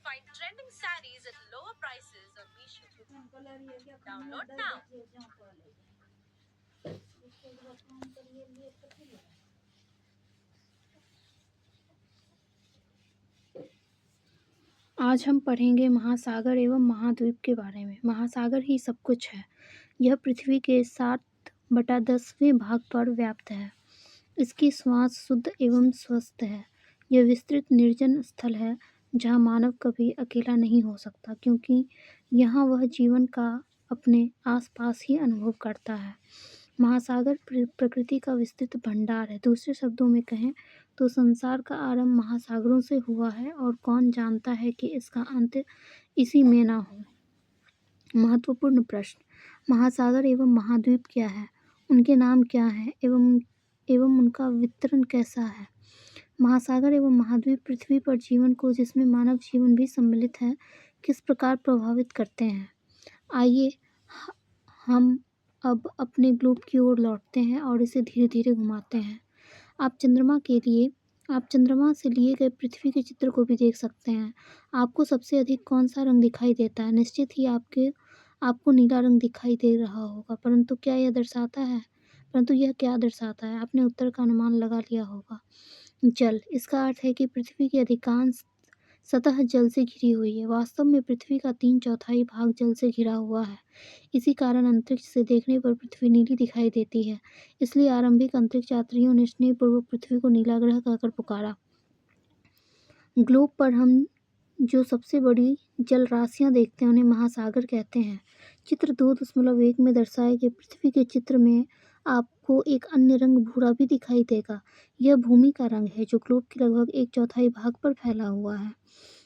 Find trending sarees at lower prices on Meesho. Download now. आज हम पढ़ेंगे महासागर एवं महाद्वीप के बारे में। महासागर ही सब कुछ है। यह पृथ्वी के 7/10वें भाग पर व्याप्त है। इसकी श्वास शुद्ध एवं स्वस्थ है। यह विस्तृत निर्जन स्थल है जहाँ मानव कभी अकेला नहीं हो सकता, क्योंकि यहाँ वह जीवन का अपने आसपास ही अनुभव करता है। महासागर प्रकृति का विस्तृत भंडार है। दूसरे शब्दों में कहें तो संसार का आरंभ महासागरों से हुआ है और कौन जानता है कि इसका अंत इसी में ना हो। महत्वपूर्ण प्रश्न: महासागर एवं महाद्वीप क्या है, उनके नाम क्या हैं एवं उनका वितरण कैसा है। महासागर एवं महाद्वीप पृथ्वी पर जीवन को, जिसमें मानव जीवन भी सम्मिलित है, किस प्रकार प्रभावित करते हैं। आइए हम अब अपने ग्लोब की ओर लौटते हैं और इसे धीरे धीरे घुमाते हैं। आप चंद्रमा से लिए गए पृथ्वी के चित्र को भी देख सकते हैं। आपको सबसे अधिक कौन सा रंग दिखाई देता है? निश्चित ही आपको नीला रंग दिखाई दे रहा होगा, परंतु यह क्या दर्शाता है? आपने उत्तर का अनुमान लगा लिया होगा। जल। इसका अर्थ है कि पृथ्वी की अधिकांश सतह जल से घिरी हुई है। वास्तव में पृथ्वी का 3/4 भाग जल से घिरा हुआ है। इसी कारण अंतरिक्ष से देखने पर पृथ्वी नीली दिखाई देती है। इसलिए आरंभिक अंतरिक्ष यात्रियों ने स्नेहपूर्वक पृथ्वी को नीला ग्रह कहकर पुकारा। ग्लोब पर हम जो सबसे बड़ी जल राशियां देखते हैं उन्हें महासागर कहते हैं। चित्र 2.1 में दर्शाए गए पृथ्वी के चित्र में आपको एक अन्य रंग भूरा भी दिखाई देगा। यह भूमि का रंग है, जो ग्लोब के लगभग 1/4 भाग पर फैला हुआ है।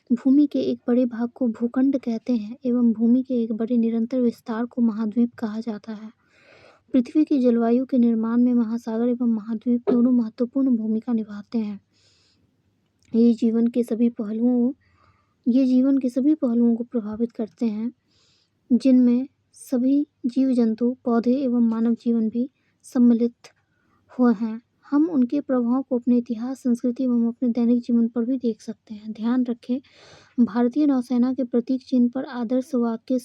भूमि के एक बड़े भाग को भूखंड कहते हैं एवं भूमि के एक बड़े निरंतर विस्तार को महाद्वीप कहा जाता है। पृथ्वी की जलवायु के निर्माण में महासागर एवं महाद्वीप दोनों महत्वपूर्ण भूमिका निभाते हैं। ये जीवन के सभी पहलुओं को प्रभावित करते हैं, जिनमें सभी जीव जंतु, पौधे एवं मानव जीवन भी सम्मिलित हुए हैं। हम उनके प्रभाव को अपने इतिहास, संस्कृति एवं अपने दैनिक जीवन पर भी देख सकते हैं। ध्यान रखें, भारतीय नौसेना के प्रतीक चिन्ह पर आदर्श वाक्य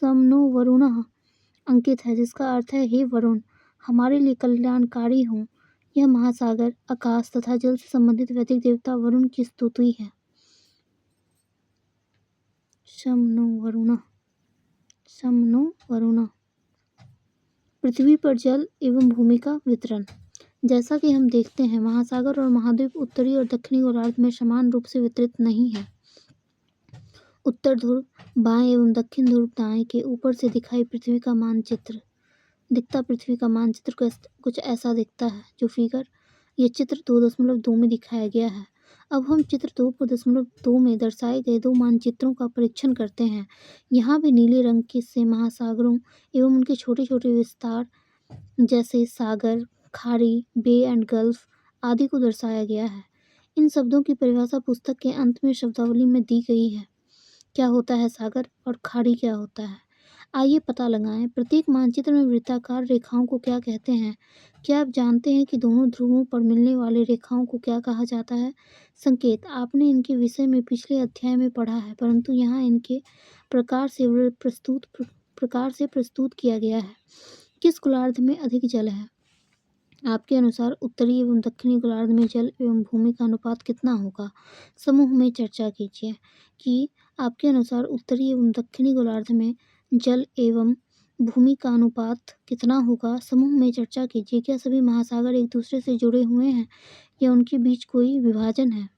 समनो वरुणः अंकित है, जिसका अर्थ है, हे वरुण, हमारे लिए कल्याणकारी हो। यह महासागर, आकाश तथा जल से संबंधित वैदिक देवता वरुण की स्तुति है। शमनो वरुणः। पृथ्वी पर जल एवं भूमि का वितरण। जैसा कि हम देखते हैं, महासागर और महाद्वीप उत्तरी और दक्षिणी गोलार्ध में समान रूप से वितरित नहीं है। उत्तर ध्रुव बाएं एवं दक्षिण ध्रुव दाएं के ऊपर से पृथ्वी का मानचित्र कुछ ऐसा दिखता है, जो फिगर यह चित्र 2.2 में दिखाया गया है। अब हम चित्र 2.2 में दर्शाए गए दो मानचित्रों का परीक्षण करते हैं। यहाँ भी नीले रंग से महासागरों एवं उनके छोटे छोटे विस्तार जैसे सागर, खाड़ी, बे एंड गल्फ आदि को दर्शाया गया है। इन शब्दों की परिभाषा पुस्तक के अंत में शब्दावली में दी गई है। क्या होता है सागर और खाड़ी क्या होता है? आइए पता लगाएं। प्रत्येक मानचित्र में वृत्ताकार रेखाओं को क्या कहते हैं? क्या आप जानते हैं कि दोनों ध्रुवों पर मिलने वाली रेखाओं को क्या कहा जाता है? संकेत। आपने इनके विषय में पिछले अध्याय में पढ़ा है, परंतु यहाँ इनके प्रकार से प्रस्तुत किया गया है। किस गोलार्ध में अधिक जल है? आपके अनुसार उत्तरी एवं दक्षिणी गोलार्ध में जल एवं भूमि का अनुपात कितना होगा? समूह में चर्चा कीजिए कि आपके अनुसार उत्तरी एवं दक्षिणी गोलार्ध में जल एवं भूमि का अनुपात कितना होगा? समूह में चर्चा कीजिए। क्या सभी महासागर एक दूसरे से जुड़े हुए हैं या उनके बीच कोई विभाजन है?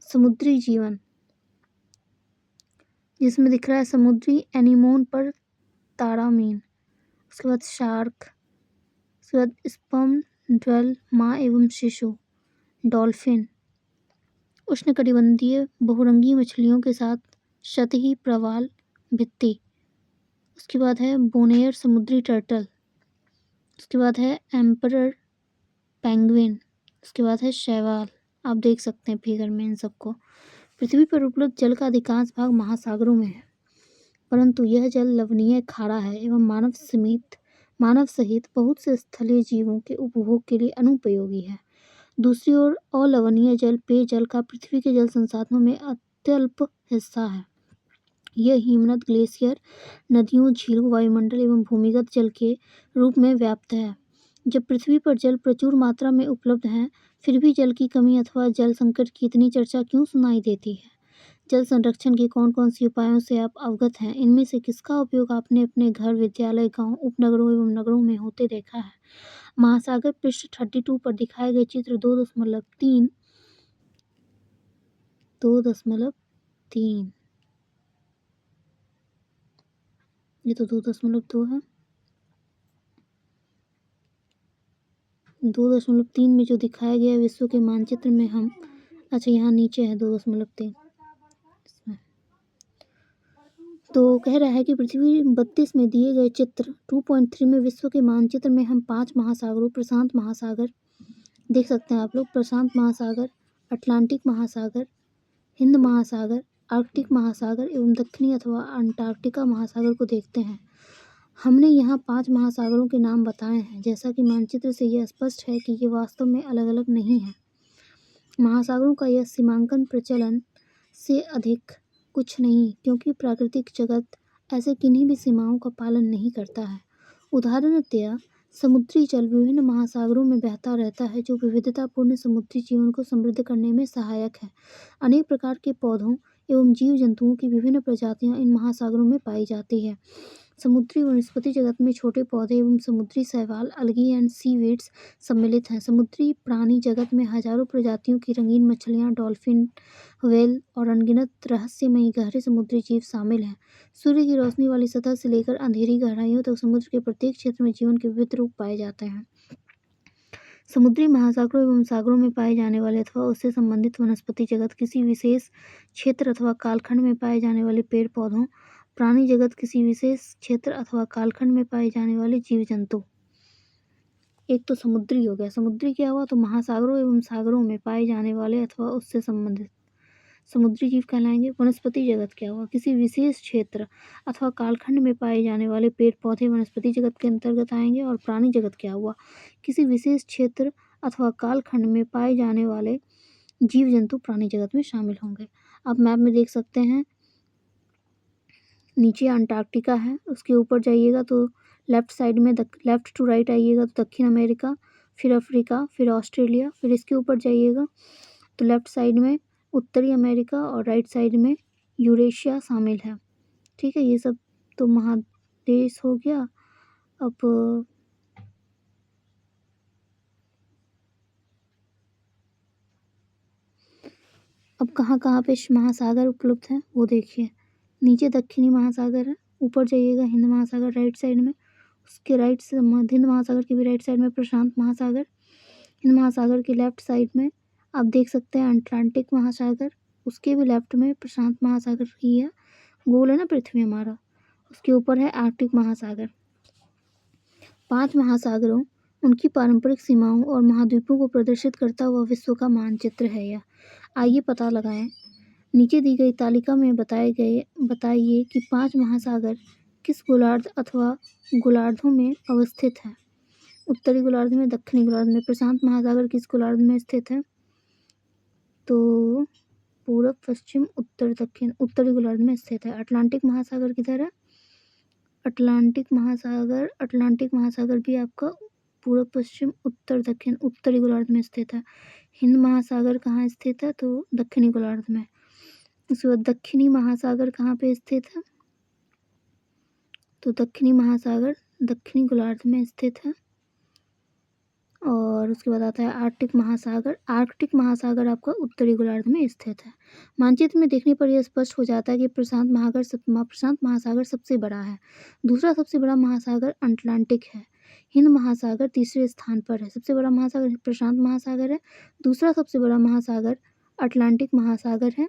समुद्री जीवन, जिसमें दिख रहा है समुद्री एनीमोन पर तारामीन, उसके बाद शार्क, उसके बाद स्पर्म ड्वेल माँ एवं शिशु, डॉल्फिन, उष्णकटिबंधीय बहुरंगी मछलियों के साथ सतही प्रवाल भित्ति, उसके बाद है बोनेयर समुद्री टर्टल, उसके बाद है एम्परर पेंगुइन, उसके बाद है शैवाल। आप देख सकते हैं फिगर में इन सबको। पृथ्वी पर उपलब्ध जल का अधिकांश भाग महासागरों में है, परंतु यह जल लवणीय, खारा है एवं मानव सीमित मानव सहित बहुत से स्थलीय जीवों के उपभोग के लिए अनुपयोगी है। दूसरी ओर अलवणीय जल पेयजल का पृथ्वी के जल संसाधनों में अत्यल्प हिस्सा है। यह हिमनद, ग्लेशियर, नदियों, झीलों, वायुमंडल एवं भूमिगत जल के रूप में व्याप्त है। जब पृथ्वी पर जल प्रचुर मात्रा में उपलब्ध है, फिर भी जल की कमी अथवा जल संकट की इतनी चर्चा क्यों सुनाई देती है? जल संरक्षण के कौन-कौन से उपायों से आप अवगत हैं? इनमें से किसका उपयोग आपने अपने घर, विद्यालय, गांव, उपनगरों एवं नगरों में होते देखा है? महासागर पृष्ठ 32 पर दिखाए गए चित्र 2.3 ये तो 2.2 है। 2.3 में जो दिखाया गया विश्व के मानचित्र में हम अच्छा यहाँ नीचे है 2.3 इसमें तो कह रहा है कि पृथ्वी 32 में दिए गए चित्र 2.3 में विश्व के मानचित्र में हम 5 महासागरों प्रशांत महासागर देख सकते हैं आप लोग, प्रशांत महासागर, अटलांटिक महासागर, हिंद महासागर, आर्कटिक महासागर एवं दक्षिणी अथवा अंटार्कटिका महासागर को देखते हैं। हमने यहाँ 5 महासागरों के नाम बताए हैं। जैसा कि मानचित्र से यह स्पष्ट है कि ये वास्तव में अलग अलग नहीं हैं। महासागरों का यह सीमांकन प्रचलन से अधिक कुछ नहीं, क्योंकि प्राकृतिक जगत ऐसे किन्हीं भी सीमाओं का पालन नहीं करता है। उदाहरणतया समुद्री जल विभिन्न महासागरों में बहता रहता है, जो विविधतापूर्ण समुद्री जीवन को समृद्ध करने में सहायक है। अनेक प्रकार के पौधों एवं जीव जंतुओं की विभिन्न प्रजातियां इन महासागरों में पाई जाती है। समुद्री वनस्पति जगत में छोटे पौधे एवं समुद्री शैवाल, अलगी एंड सीवीड्स सम्मिलित हैं। समुद्री प्राणी जगत में हजारों प्रजातियों की रंगीन मछलियां, डॉल्फिन, व्हेल और अनगिनत रहस्यमयी गहरे समुद्री जीव शामिल हैं। सूर्य की रोशनी वाली सतह से लेकर अंधेरी गहराइयों तक समुद्र के प्रत्येक क्षेत्र में जीवन के विविध रूप पाए जाते हैं। समुद्री महासागरों एवं सागरों में पाए जाने वाले अथवा उससे संबंधित वनस्पति जगत किसी विशेष क्षेत्र अथवा कालखंड में पाए जाने वाले पेड़ पौधों, प्राणी जगत किसी विशेष क्षेत्र अथवा कालखंड में पाए जाने वाले जीव जंतु। एक तो समुद्री हो गया, समुद्री क्या हुआ, तो महासागरों एवं सागरों में पाए जाने वाले अथवा उससे संबंधित समुद्री जीव कहलाएंगे। वनस्पति जगत क्या हुआ, किसी विशेष क्षेत्र अथवा कालखंड में पाए जाने वाले पेड़ पौधे वनस्पति जगत के अंतर्गत आएंगे। और प्राणी जगत क्या हुआ, किसी विशेष क्षेत्र अथवा कालखंड में पाए जाने वाले जीव जंतु प्राणी जगत में शामिल होंगे। आप मैप में देख सकते हैं, नीचे अंटार्कटिका है, उसके ऊपर जाइएगा तो लेफ्ट साइड में लेफ्ट टू राइट आइएगा तो दक्षिण अमेरिका, फिर अफ्रीका, फिर ऑस्ट्रेलिया, फिर इसके ऊपर जाइएगा तो लेफ्ट साइड में उत्तरी अमेरिका और राइट साइड में यूरेशिया शामिल है। ठीक है, ये सब तो महादेश हो गया। अब कहाँ कहाँ पे महासागर उपलब्ध है वो देखिए। नीचे दक्षिणी महासागर है, ऊपर जाइएगा हिंद महासागर राइट साइड में, उसके राइट से हिंद महासागर के भी राइट साइड में प्रशांत महासागर, हिंद महासागर के लेफ्ट साइड में आप देख सकते हैं अटलांटिक महासागर, उसके भी लेफ्ट में प्रशांत महासागर ही है, गोल है ना पृथ्वी हमारा, उसके ऊपर है आर्कटिक महासागर। 5 महासागरों, उनकी पारंपरिक सीमाओं और महाद्वीपों को प्रदर्शित करता हुआ विश्व का मानचित्र है यह। आइए पता लगाएं। नीचे दी गई तालिका में बताइए कि 5 महासागर किस गोलार्ध अथवा गोलार्धों में अवस्थित है। उत्तरी गोलार्ध में, दक्षिणी गोलार्ध में। प्रशांत महासागर किस गोलार्ध में स्थित है, तो पूरब, पश्चिम, उत्तर, दक्षिण, उत्तरी गोलार्ध में स्थित है। अटलांटिक महासागर किधर है, अटलांटिक महासागर भी आपका पूरब, पश्चिम, उत्तर, दक्षिण, उत्तरी गोलार्ध में स्थित है। हिंद महासागर कहाँ स्थित है, तो दक्षिणी गोलार्ध में। उसके बाद दक्षिणी महासागर कहाँ पे स्थित है, तो दक्षिणी महासागर दक्षिणी गोलार्ध में स्थित है। और उसके बाद आता है आर्कटिक महासागर। आर्कटिक महासागर आपका उत्तरी गोलार्ध में स्थित है। मानचित्र में देखने पर यह स्पष्ट हो जाता है कि प्रशांत महासागर सबसे बड़ा है। दूसरा सबसे बड़ा महासागर अटलांटिक है। हिंद महासागर तीसरे स्थान पर है। सबसे बड़ा महासागर प्रशांत महासागर है, दूसरा सबसे बड़ा महासागर अटलांटिक महासागर है।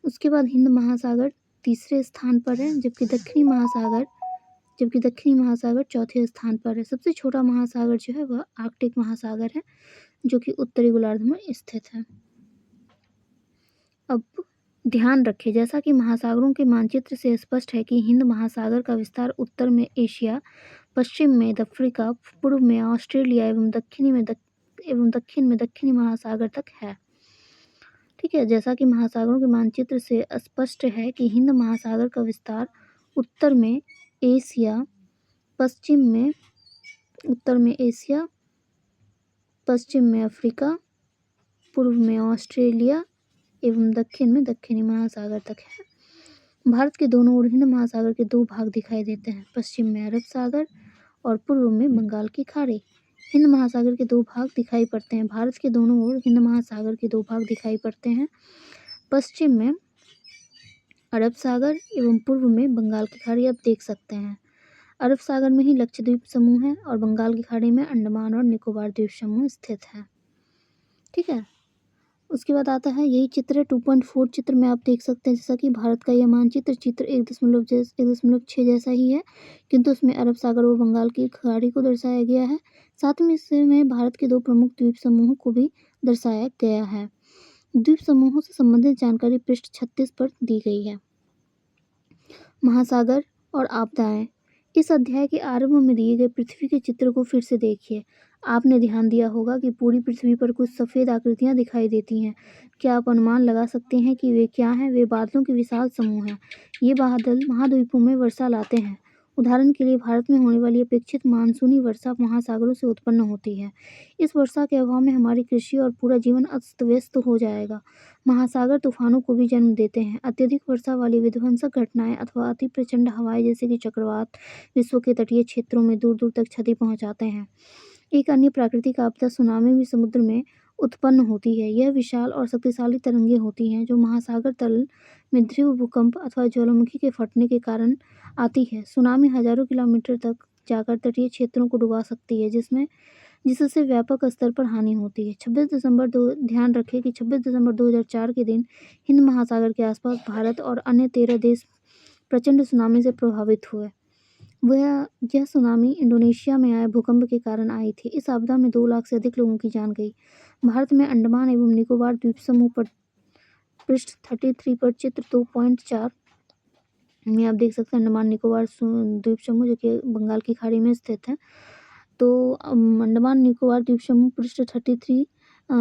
उसके बाद हिंद महासागर तीसरे स्थान पर है, जबकि दक्षिणी महासागर चौथे स्थान पर है। सबसे छोटा महासागर जो है वह आर्कटिक महासागर है, जो कि उत्तरी गोलार्ध में स्थित है। अब ध्यान रखें, जैसा कि महासागरों के मानचित्र से स्पष्ट है कि हिंद महासागर का विस्तार उत्तर में एशिया, पश्चिम में अफ्रीका, पूर्व में ऑस्ट्रेलिया एवं दक्षिण में दक्षिणी महासागर तक है। ठीक है, जैसा कि महासागरों के मानचित्र से स्पष्ट है कि हिंद महासागर का विस्तार उत्तर में एशिया, पश्चिम में अफ्रीका, पूर्व में ऑस्ट्रेलिया एवं दक्षिण में दक्षिणी महासागर तक है। भारत के दोनों ओर हिंद महासागर के दो भाग दिखाई देते हैं, पश्चिम में अरब सागर और पूर्व में बंगाल की खाड़ी। हिंद महासागर के दो भाग दिखाई पड़ते हैं। भारत के दोनों ओर हिंद महासागर के दो भाग दिखाई पड़ते हैं, पश्चिम में अरब सागर एवं पूर्व में बंगाल की खाड़ी। आप देख सकते हैं अरब सागर में ही लक्षद्वीप समूह है और बंगाल की खाड़ी में अंडमान और निकोबार द्वीप समूह स्थित है। ठीक है, उसके बाद आता है यही चित्र है 2.4 चित्र में आप देख सकते हैं जैसा कि भारत का यह मानचित्र चित्र 1.6 जैसा ही है, किंतु उसमें अरब सागर व बंगाल की खाड़ी को दर्शाया गया है। साथ में इसमें भारत के दो प्रमुख द्वीप समूहों को भी दर्शाया गया है। द्वीप समूहों से संबंधित जानकारी पृष्ठ 36 पर दी गई है। महासागर और आपदाएं। इस अध्याय के आरंभ में दिए गए पृथ्वी के चित्र को फिर से देखिए। आपने ध्यान दिया होगा कि पूरी पृथ्वी पर कुछ सफ़ेद आकृतियां दिखाई देती हैं। क्या आप अनुमान लगा सकते हैं कि वे क्या हैं? वे बादलों के विशाल समूह हैं। ये बादल महाद्वीपों में वर्षा लाते हैं। उदाहरण के लिए भारत में होने वाली अपेक्षित मानसूनी वर्षा महासागरों से उत्पन्न होती है। इस वर्षा के अभाव में हमारी कृषि और पूरा जीवन अस्त व्यस्त हो जाएगा। महासागर तूफानों को भी जन्म देते हैं। अत्यधिक वर्षा वाली विध्वंसक घटनाएं अथवा अति प्रचंड हवाएं जैसे कि चक्रवात विश्व के तटीय क्षेत्रों में दूर दूर तक क्षति पहुंचाते हैं। एक अन्य प्राकृतिक आपदा सुनामी भी समुद्र में उत्पन्न होती है। यह विशाल और शक्तिशाली तरंगें होती हैं जो महासागर तल में ध्रुव भूकंप अथवा ज्वालामुखी के फटने के कारण आती है। सुनामी हजारों किलोमीटर तक जाकर तटीय क्षेत्रों को डुबा सकती है जिससे व्यापक स्तर पर हानि होती है। ध्यान रखें कि 26 दिसंबर 2004 के दिन हिंद महासागर के आसपास भारत और अन्य 13 देश प्रचंड सुनामी से प्रभावित हुए। यह सुनामी इंडोनेशिया में आए भूकंप के कारण आई थी। इस आपदा में 2 लाख से अधिक लोगों की जान गई। भारत में अंडमान एवं निकोबार द्वीप समूह पर पृष्ठ 33 पर चित्र 2.4 में आप देख सकते हैं अंडमान निकोबार द्वीप समूह जो कि बंगाल की खाड़ी में स्थित है। तो अंडमान निकोबार द्वीप समूह पृष्ठ 33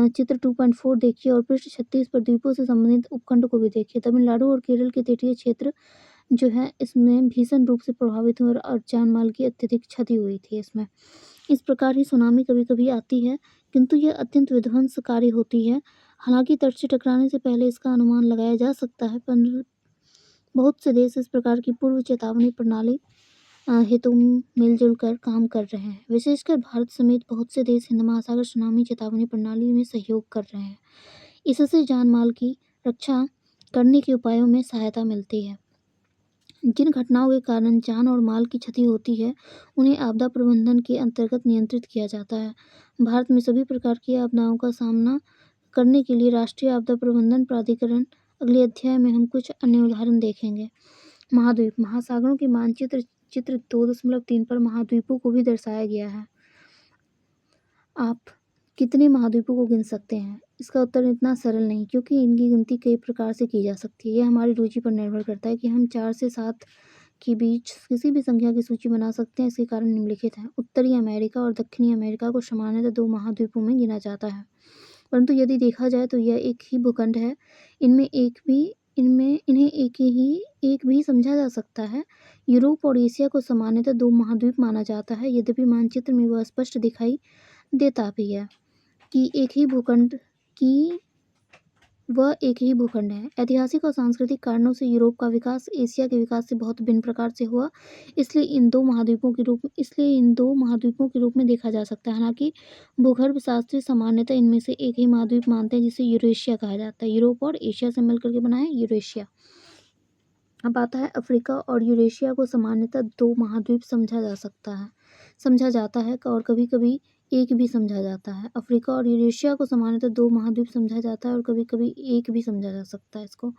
चित्र 2.4 देखिए और पृष्ठ 36 पर द्वीपों से संबंधित उपखंड को भी देखिए। तमिलनाडु और केरल के तटीय क्षेत्र जो है इसमें भीषण रूप से प्रभावित हुए और जान माल की अत्यधिक क्षति हुई थी इसमें। इस प्रकार ही सुनामी कभी कभी आती है, किंतु यह अत्यंत विध्वंसकारी होती है। हालांकि तट से टकराने से पहले इसका अनुमान लगाया जा सकता है, पर बहुत से देश इस प्रकार की पूर्व चेतावनी प्रणाली हेतु मिलजुल कर काम कर रहे हैं। विशेषकर भारत समेत बहुत से देश हिंद महासागर सुनामी चेतावनी प्रणाली में सहयोग कर रहे हैं। इससे जान माल की रक्षा करने के उपायों में सहायता मिलती है। जिन घटनाओं के कारण जान और माल की क्षति होती है उन्हें आपदा प्रबंधन के अंतर्गत नियंत्रित किया जाता है। भारत में सभी प्रकार की आपदाओं का सामना करने के लिए राष्ट्रीय आपदा प्रबंधन प्राधिकरण। अगले अध्याय में हम कुछ अन्य उदाहरण देखेंगे। महाद्वीप। महासागरों के मानचित्र चित्र 2.3 पर महाद्वीपों को भी दर्शाया गया है। आप कितने महाद्वीपों को गिन सकते हैं? इसका उत्तर इतना सरल नहीं, क्योंकि इनकी गिनती कई प्रकार से की जा सकती है। यह हमारी रुचि पर निर्भर करता है कि हम 4 से 7 के बीच किसी भी संख्या की सूची बना सकते हैं। इसके कारण निम्नलिखित हैं। उत्तरी अमेरिका और दक्षिणी अमेरिका को सामान्यतः 2 महाद्वीपों में गिना जाता है, परंतु यदि देखा जाए तो यह एक ही भूखंड है। इन्हें एक भी समझा जा सकता है। यूरोप और एशिया को सामान्यतः 2 महाद्वीप माना जाता है, यद्यपि मानचित्र में वह स्पष्ट दिखाई देता भी है कि एक ही भूखंड है। ऐतिहासिक और सांस्कृतिक कारणों से यूरोप का विकास एशिया के विकास से बहुत भिन्न प्रकार से हुआ, इसलिए इन दो महाद्वीपों के रूप में देखा जा सकता है। हालांकि भूगर्भ शास्त्री सामान्यतः इनमें से एक ही महाद्वीप मानते हैं, जिसे यूरेशिया कहा जाता है। यूरोप और एशिया से मिलकर के बना है यूरेशिया। अब आता है अफ्रीका और यूरेशिया को सामान्यतः 2 महाद्वीप समझा जाता है और कभी कभी एक भी समझा जाता है। अफ्रीका और यूरेशिया को सामान्यतः 2 महाद्वीप समझा जाता है और कभी कभी एक भी समझा जा सकता है इसको।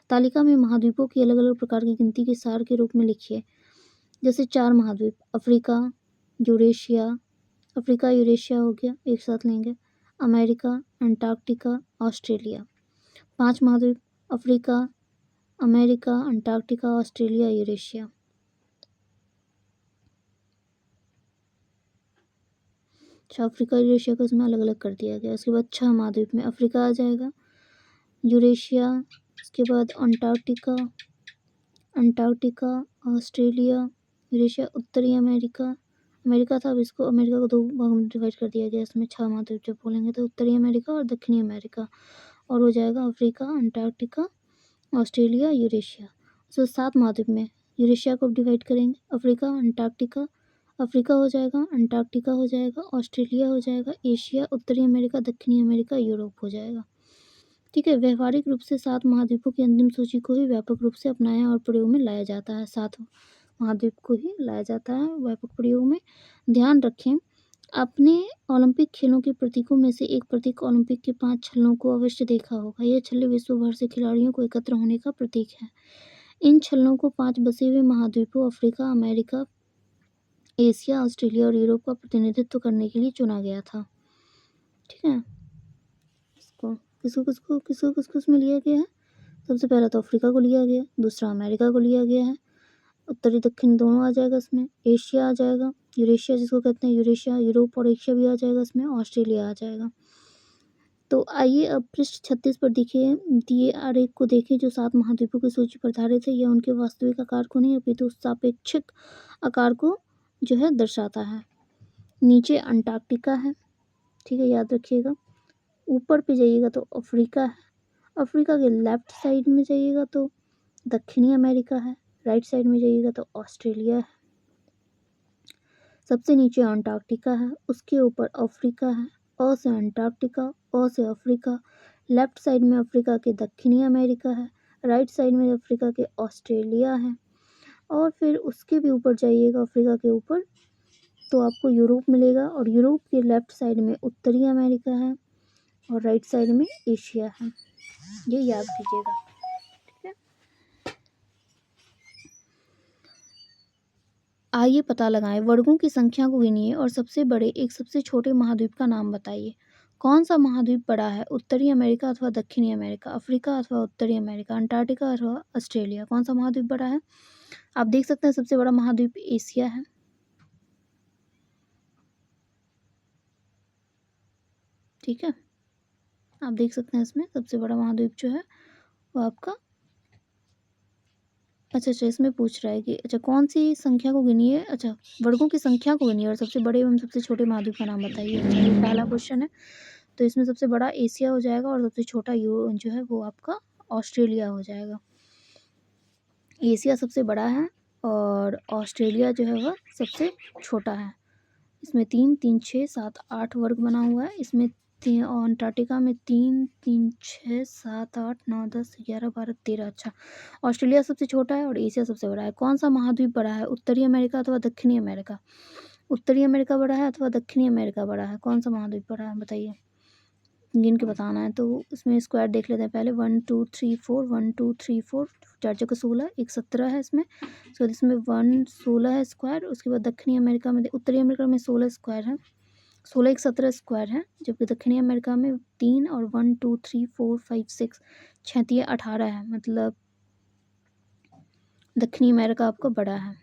तालिका में महाद्वीपों की अलग अलग प्रकार की गिनती के सार के रूप में लिखिए। जैसे 4 महाद्वीप अफ्रीका यूरेशिया हो गया, एक साथ लेंगे। America, Antarctica, Australia. 5 महाद्वीप Africa, America, Antarctica, Australia, Eurasia. अच्छा, अफ्रीका यूरेशिया को इसमें अलग अलग कर दिया गया। उसके बाद 6 महाद्वीप में अफ्रीका आ जाएगा, यूरेशिया, उसके बाद अंटार्कटिका, ऑस्ट्रेलिया, यूरेशिया, उत्तरी अमेरिका, अमेरिका था, अब इसको अमेरिका को 2 भागों में डिवाइड कर दिया गया। इसमें 6 महाद्वीप जब बोलेंगे तो उत्तरी अमेरिका और दक्षिणी अमेरिका, और हो जाएगा अफ्रीका, अंटार्कटिका, ऑस्ट्रेलिया, यूरेशिया। सो 7 महाद्वीप में यूरेशिया को डिवाइड करेंगे, अफ्रीका, अंटार्कटिका, अफ्रीका हो जाएगा, अंटार्कटिका हो जाएगा, ऑस्ट्रेलिया हो जाएगा, एशिया, उत्तरी अमेरिका, दक्षिणी अमेरिका, यूरोप हो जाएगा। ठीक है, व्यवहारिक रूप से 7 महाद्वीपों की अंतिम सूची को ही व्यापक रूप से अपनाया और प्रयोग में लाया जाता है। 7 महाद्वीप को ही लाया जाता है व्यापक प्रयोग में। ध्यान रखें, आपने ओलंपिक खेलों के प्रतीकों में से एक प्रतीक ओलंपिक के 5 छल्लों को अवश्य देखा होगा। यह छल्ले विश्व भर से खिलाड़ियों को एकत्र होने का प्रतीक है। इन छल्लों को 5 बसे हुए महाद्वीपों अफ्रीका, अमेरिका, एशिया, ऑस्ट्रेलिया और यूरोप का प्रतिनिधित्व करने के लिए चुना गया था। ठीक है, किसको उसमें लिया गया है? सबसे पहला तो अफ्रीका को लिया गया, दूसरा अमेरिका को लिया गया है, उत्तरी दक्षिण दोनों आ जाएगा इसमें, एशिया आ जाएगा, यूरेशिया जिसको कहते हैं यूरेशिया, यूरोप और एशिया भी आ जाएगा इसमें, ऑस्ट्रेलिया आ जाएगा। तो आइए अब पृष्ठ 36 पर दिए आरेख को देखें जो 7 महाद्वीपों की सूची पर आधारित है। यह उनके वास्तविक आकार को नहीं अपितु सापेक्षिक आकार को जो है दर्शाता है। नीचे अंटार्कटिका है, ठीक है, याद रखिएगा। ऊपर पे जाइएगा तो अफ्रीका है, अफ्रीका के लेफ्ट साइड में जाइएगा तो दक्षिणी अमेरिका है, राइट साइड में जाइएगा तो ऑस्ट्रेलिया है, सबसे नीचे अंटार्कटिका है, उसके ऊपर अफ्रीका है, अ से अंटार्कटिका, अ से अफ्रीका, लेफ्ट साइड में अफ्रीका के दक्षिणी अमेरिका है, राइट साइड में अफ्रीका के ऑस्ट्रेलिया है, और फिर उसके भी ऊपर जाइएगा अफ्रीका के ऊपर तो आपको यूरोप मिलेगा, और यूरोप के लेफ्ट साइड में उत्तरी अमेरिका है और राइट साइड में एशिया है। ये याद कीजिएगा, ठीक है। आइए पता लगाएं, वर्गों की संख्या को गिनिए और सबसे बड़े एक सबसे छोटे महाद्वीप का नाम बताइए। कौन सा महाद्वीप बड़ा है? उत्तरी अमेरिका अथवा दक्षिणी अमेरिका, अफ्रीका अथवा उत्तरी अमेरिका, अंटार्कटिका अथवा ऑस्ट्रेलिया? कौन सा महाद्वीप बड़ा है? आप देख सकते हैं सबसे बड़ा महाद्वीप एशिया है, ठीक है। आप देख सकते हैं इसमें सबसे बड़ा महाद्वीप जो है वो आपका, अच्छा, इसमें पूछ रहा है कि अच्छा कौन सी संख्या को गिनिए, अच्छा वर्गों की संख्या को गिनिए और सबसे बड़े एवं सबसे छोटे महाद्वीप का नाम बताइए। अच्छा, ये पहला क्वेश्चन है, तो इसमें सबसे बड़ा एशिया हो जाएगा और सबसे छोटा जो है वो आपका ऑस्ट्रेलिया हो जाएगा। एशिया सबसे बड़ा है और ऑस्ट्रेलिया जो है वह सबसे छोटा है। इसमें 3, 3, 6, 7, 8 वर्ग बना हुआ है। इसमें अंटार्कटिका में 3, 3, 6, 7, 8, 9, 10, 11, 12, 13। अच्छा, ऑस्ट्रेलिया सबसे छोटा है और एशिया सबसे बड़ा है। कौन सा महाद्वीप बड़ा है? उत्तरी अमेरिका अथवा दक्षिणी अमेरिका? उत्तरी अमेरिका बड़ा है अथवा दक्षिणी अमेरिका बड़ा है? कौन सा महाद्वीप बड़ा है बताइए, गिन के बताना है। तो इसमें स्क्वायर देख लेते हैं पहले, 1 2 3 4, 1 2 3 4, 4 चौके 16, एक 17 है इसमें। उसके बाद इसमें 1 16 है स्क्वायर। उसके बाद दक्षिणी अमेरिका में, उत्तरी अमेरिका में 16 स्क्वायर है, 16 एक 17 स्क्वायर है, जबकि दक्षिणी अमेरिका में 3 और 1 2 3 4 5 6 6 18 है, मतलब दक्षिणी अमेरिका आपका बड़ा है,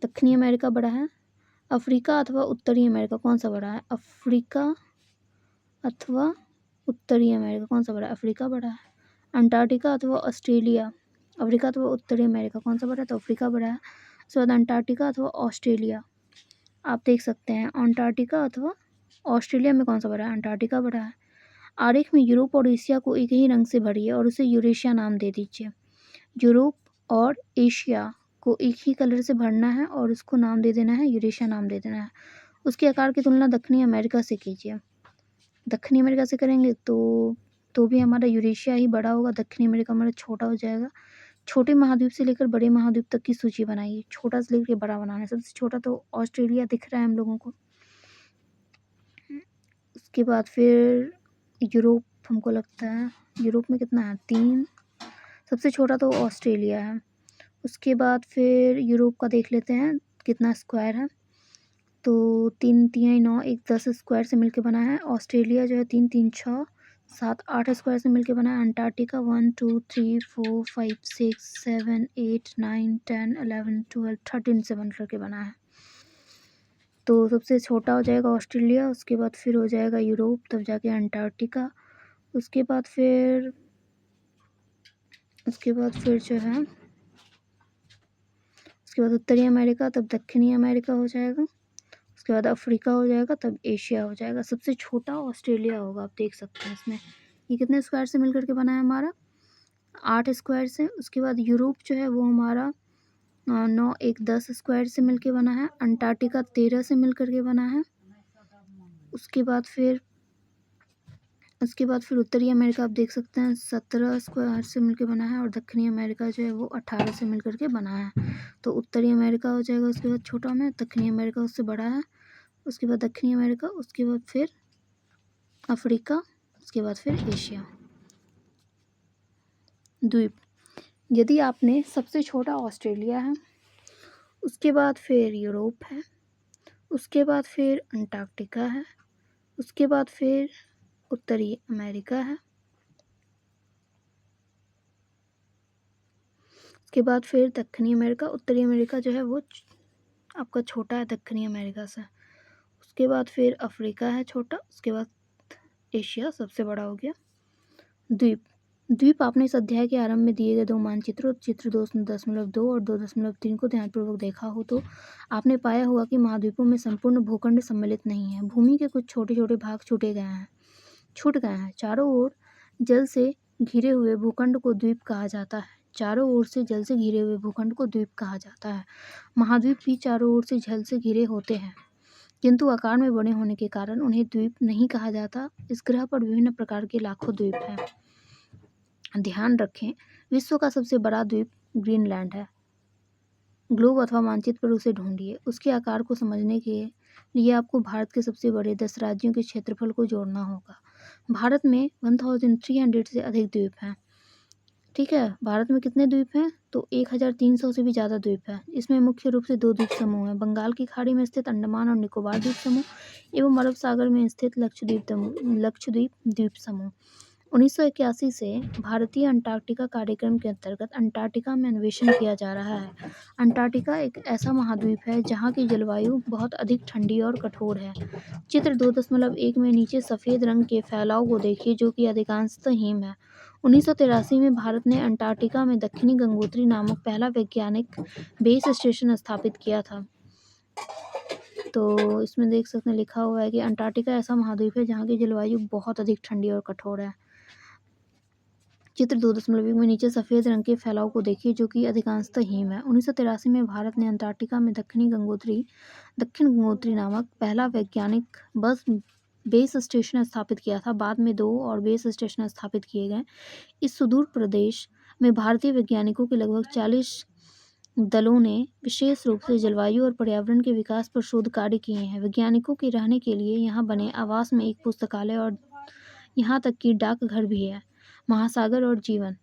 दक्षिणी अमेरिका बड़ा है। अफ्रीका अथवा उत्तरी अमेरिका कौन सा बड़ा है? अफ्रीका अथवा उत्तरी अमेरिका कौन सा बड़ा है? अफ्रीका बड़ा है। अंटार्कटिका अथवा ऑस्ट्रेलिया, अफ्रीका अथवा उत्तरी अमेरिका कौन सा बड़ा है? तो अफ्रीका बड़ा है। उसके बाद अंटार्कटिका अथवा ऑस्ट्रेलिया, आप देख सकते हैं अंटार्कटिका अथवा ऑस्ट्रेलिया में कौन सा बड़ा है? अंटार्कटिका बड़ा है। आरेख में यूरोप और एशिया को एक ही रंग से भरिए और उसे यूरेशिया नाम दे दीजिए। यूरोप और एशिया को एक ही कलर से भरना है और उसको नाम दे देना है, यूरेशिया नाम दे देना है। उसके आकार की तुलना दक्षिणी अमेरिका से कीजिए। दक्षिणी अमेरिका से करेंगे तो भी हमारा यूरेशिया ही बड़ा होगा, दक्षिणी अमेरिका हमारा छोटा हो जाएगा। छोटे महाद्वीप से लेकर बड़े महाद्वीप तक की सूची बनाइए, छोटा से लेकर बड़ा बनाना है। सबसे छोटा तो ऑस्ट्रेलिया दिख रहा है हम लोगों को। उसके बाद फिर यूरोप, हमको लगता है यूरोप में कितना है? 3, सबसे छोटा तो ऑस्ट्रेलिया है। उसके बाद फिर यूरोप का देख लेते हैं कितना स्क्वायर है, तो 3 3 9 1 10 स्क्वायर से मिलके बना है। ऑस्ट्रेलिया जो है 3 3 6 7 8 स्क्वायर से मिलके बना है। अंटार्कटिका 1 2 3 4 5 6 7 8 9 10 11 12 13 से बन करके बना है। तो सबसे छोटा हो जाएगा ऑस्ट्रेलिया, उसके बाद फिर हो जाएगा यूरोप, तब जाके अंटार्कटिका, उसके बाद फिर जो है उसके बाद उत्तरी अमेरिका, तब दक्षिणी अमेरिका हो जाएगा, उसके बाद अफ्रीका हो जाएगा, तब एशिया हो जाएगा। सबसे छोटा ऑस्ट्रेलिया होगा, आप देख सकते हैं इसमें। ये कितने स्क्वायर से मिलकर के बना है हमारा? 8 स्क्वायर से। उसके बाद यूरोप जो है वो हमारा 9 1 10 स्क्वायर से मिलके बना है। अंटार्कटिका 13 से मिलकर के बना है। उसके बाद फिर उत्तरी अमेरिका आप देख सकते हैं 17 स्क्वायर से मिलके बना है, और दक्षिणी अमेरिका जो है वो 18 से मिलकर के बना है। तो उत्तरी अमेरिका हो जाएगा, उसके बाद छोटा में दक्षिणी अमेरिका उससे बड़ा है, उसके बाद दक्षिणी अमेरिका, उसके बाद फिर अफ्रीका, उसके बाद फिर एशिया। द्वीप, यदि आपने सबसे छोटा ऑस्ट्रेलिया है, उसके बाद फिर यूरोप है, उसके बाद फिर अंटार्कटिका है, उसके बाद फिर उत्तरी अमेरिका है, उसके बाद फिर दक्षिणी अमेरिका। उत्तरी अमेरिका जो है वो आपका छोटा है दक्षिणी अमेरिका से। उसके बाद फिर अफ्रीका है छोटा, उसके बाद एशिया सबसे बड़ा हो गया। द्वीप आपने इस अध्याय के आरंभ में दिए गए 2 मानचित्रों चित्र 2.2 और 2.3 को ध्यानपूर्वक देखा हो तो आपने पाया होगा कि महाद्वीपों में संपूर्ण भूखंड सम्मिलित नहीं है। भूमि के कुछ छोटे छोटे भाग छूट गए हैं। चारों ओर जल से घिरे हुए भूखंड को द्वीप कहा जाता है। चारों ओर से जल से घिरे हुए भूखंड को द्वीप कहा जाता है। महाद्वीप भी चारों ओर से जल से घिरे होते हैं, किंतु आकार में बड़े होने के कारण उन्हें द्वीप नहीं कहा जाता। इस ग्रह पर विभिन्न प्रकार के लाखों द्वीप हैं। ध्यान रखें, विश्व का सबसे बड़ा द्वीप ग्रीनलैंड है। ग्लोब अथवा मानचित्र पर उसे ढूंढिए। उसके आकार को समझने के लिए आपको भारत के सबसे बड़े 10 राज्यों के क्षेत्रफल को जोड़ना होगा। भारत में 1300 से अधिक द्वीप हैं। ठीक है, भारत में कितने द्वीप हैं? तो 1300 से भी ज़्यादा द्वीप हैं। इसमें मुख्य रूप से 2 द्वीप समूह हैं, बंगाल की खाड़ी में स्थित अंडमान और निकोबार द्वीप समूह एवं अरब सागर में स्थित लक्षद्वीप द्वीप समूह। 1981 से भारतीय अंटार्कटिका कार्यक्रम के अंतर्गत अंटार्कटिका में अन्वेषण किया जा रहा है। अंटार्कटिका एक ऐसा महाद्वीप है जहाँ की जलवायु बहुत अधिक ठंडी और कठोर है। चित्र 2.1 में नीचे सफ़ेद रंग के फैलाव को देखिए जो कि अधिकांशतः हिम है। 1983 में भारत ने अंटार्कटिका में दक्षिणी गंगोत्री नामक पहला वैज्ञानिक बेस स्टेशन स्थापित किया था। तो इसमें देख सकते हैं लिखा हुआ है कि अंटार्कटिका ऐसा महाद्वीप है जहाँ की जलवायु बहुत अधिक ठंडी और कठोर है। चित्र 2.1 में नीचे सफ़ेद रंग के फैलाव को देखिए जो कि अधिकांशतः हिम है। 1983 में भारत ने अंटार्कटिका में दक्षिण गंगोत्री नामक पहला वैज्ञानिक बेस स्टेशन स्थापित किया था। बाद में 2 और बेस स्टेशन स्थापित किए गए। इस सुदूर प्रदेश में भारतीय वैज्ञानिकों के लगभग 40 दलों ने विशेष रूप से जलवायु और पर्यावरण के विकास पर शोध कार्य किए हैं। वैज्ञानिकों के रहने के लिए यहाँ बने आवास में एक पुस्तकालय और यहाँ तक कि डाकघर भी है। महासागर और जीवन,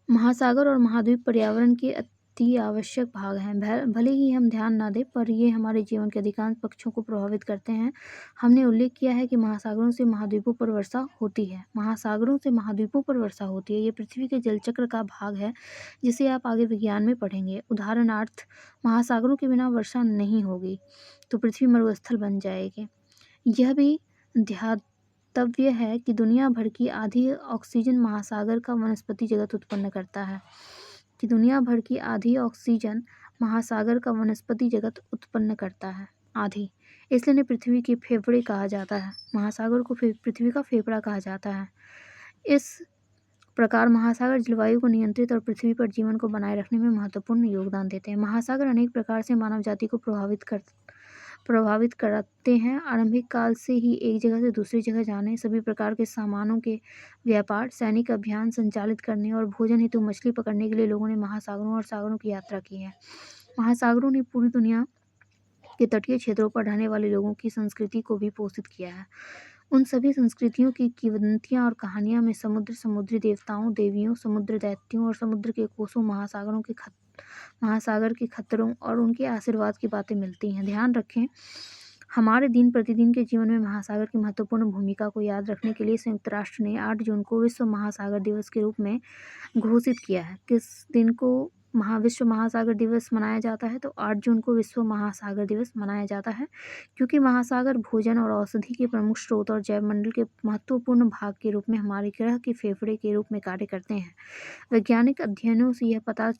महासागर और महाद्वीप पर्यावरण के अति आवश्यक भाग हैं। भले ही हम ध्यान ना दें पर ये हमारे जीवन के अधिकांश पक्षों को प्रभावित करते हैं। हमने उल्लेख किया है कि महासागरों से महाद्वीपों पर वर्षा होती है। महासागरों से महाद्वीपों पर वर्षा होती है। ये पृथ्वी के जलचक्र का भाग है जिसे आप आगे विज्ञान में पढ़ेंगे। उदाहरणार्थ, महासागरों के बिना वर्षा नहीं होगी तो पृथ्वी मरुस्थल बन जाएगी। यह भी ध्यातव्य है कि दुनिया भर की आधी ऑक्सीजन महासागर का वनस्पति जगत उत्पन्न करता है। आधी, इसलिए इन्हें पृथ्वी के फेफड़े कहा जाता है। महासागर को पृथ्वी का फेफड़ा कहा जाता है। इस प्रकार महासागर जलवायु को नियंत्रित और पृथ्वी पर जीवन को बनाए रखने में महत्वपूर्ण योगदान देते हैं। महासागर अनेक प्रकार से मानव जाति को प्रभावित करते हैं। आरंभिक काल से ही एक जगह से दूसरी जगह जाने, सभी प्रकार के सामानों के व्यापार, सैनिक अभियान संचालित करने और भोजन हेतु मछली पकड़ने के लिए लोगों ने महासागरों और सागरों की यात्रा की है। महासागरों ने पूरी दुनिया के तटीय क्षेत्रों पर रहने वाले लोगों की संस्कृति को भी पोषित किया है। उन सभी संस्कृतियों की किंवदंतियाँ और कहानियाँ में समुद्री देवताओं, देवियों, समुद्र दैत्यों और समुद्र के कोसों महासागर के खतरों और उनके आशीर्वाद की बातें मिलती हैं। ध्यान रखें, हमारे दिन प्रतिदिन के जीवन में महासागर की महत्वपूर्ण भूमिका को याद रखने के लिए संयुक्त राष्ट्र ने 8 जून को विश्व महासागर दिवस के रूप में घोषित किया है। किस दिन को विश्व महासागर दिवस मनाया जाता है, तो 8 जून को विश्व महासागर दिवस मनाया जाता है, क्योंकि महासागर भोजन और औषधि के प्रमुख स्रोत और जैवमंडल के महत्वपूर्ण भाग के रूप में हमारे ग्रह के फेफड़े के रूप में कार्य करते हैं। वैज्ञानिक अध्ययनों से यह पता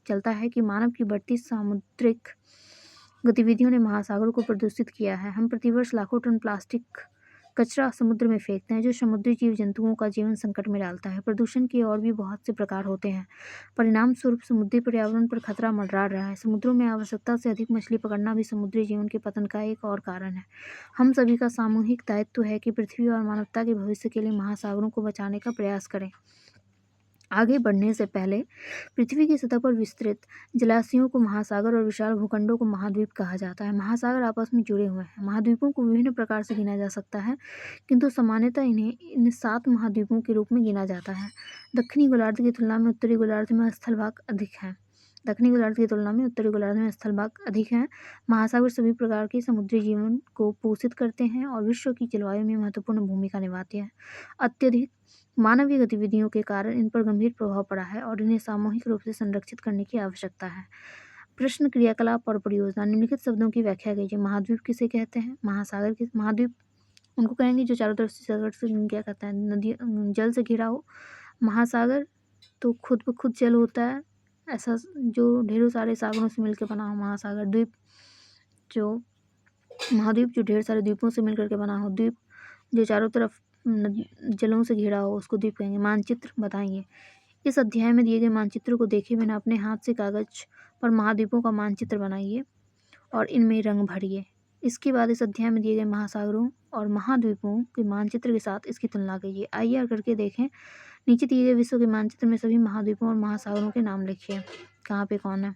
चलता है कि मानव की बढ़ती सामुद्रिक गतिविधियों ने महासागरों को प्रदूषित किया है। हम प्रतिवर्ष लाखों टन प्लास्टिक कचरा समुद्र में फेंकते हैं, जो समुद्री जीव जंतुओं का जीवन संकट में डालता है। प्रदूषण के और भी बहुत से प्रकार होते हैं। परिणाम स्वरूप समुद्री पर्यावरण पर खतरा मंडरा रहा है। समुद्रों में आवश्यकता से अधिक मछली पकड़ना भी समुद्री जीवन के पतन का एक और कारण है। हम सभी का सामूहिक दायित्व है कि पृथ्वी और मानवता के भविष्य के लिए महासागरों को बचाने का प्रयास करें। आगे बढ़ने से पहले पृथ्वी की सतह पर विस्तृत जलाशयों को महासागर और विशाल भूखंडों को महाद्वीप कहा जाता है। महासागर आपस में जुड़े हुए हैं। महाद्वीपों को विभिन्न प्रकार से गिना जा सकता है, किंतु सामान्यतः इन्हें इन 7 महाद्वीपों के रूप में गिना जाता है। दक्षिणी गोलार्ध की तुलना में उत्तरी गोलार्ध में स्थल भाग अधिक है। दक्षिणी गोलार्ध की तुलना में उत्तरी गोलार्ध में स्थल भाग अधिक है। महासागर सभी प्रकार के समुद्री जीवन को पोषित करते हैं और विश्व की जलवायु में महत्वपूर्ण भूमिका निभाते हैं। अत्यधिक मानवीय गतिविधियों के कारण इन पर गंभीर प्रभाव पड़ा है और इन्हें सामूहिक रूप से संरक्षित करने की आवश्यकता है। प्रश्न, क्रियाकलाप और परियोजना। निम्नलिखित शब्दों की व्याख्या कीजिए। महाद्वीप किसे कहते हैं? महासागर के महाद्वीप उनको कहेंगे जो चारों तरफ से सागर से क्या कहता है, नदी जल से घिरा हो। महासागर तो खुद ब खुद जल होता है, ऐसा जो ढेरों सारे सागरों से मिलकर बना हो। महासागर द्वीप जो महाद्वीप जो ढेर सारे द्वीपों से मिलकर के बना हो। द्वीप जो चारों तरफ जलों से घिरा हो, उसको द्वीप कहेंगे। मानचित्र बताइए। इस अध्याय में दिए गए मानचित्र को देखे बिना अपने हाथ से कागज पर महाद्वीपों का मानचित्र बनाइए और इनमें रंग भरिए। इसके बाद इस अध्याय में दिए गए महासागरों और महाद्वीपों के मानचित्र के साथ इसकी तुलना कीजिए। आइए करके देखें। नीचे दिए गए विश्व के मानचित्र में सभी महाद्वीपों और महासागरों के नाम लिखिए, कहाँ पे कौन है।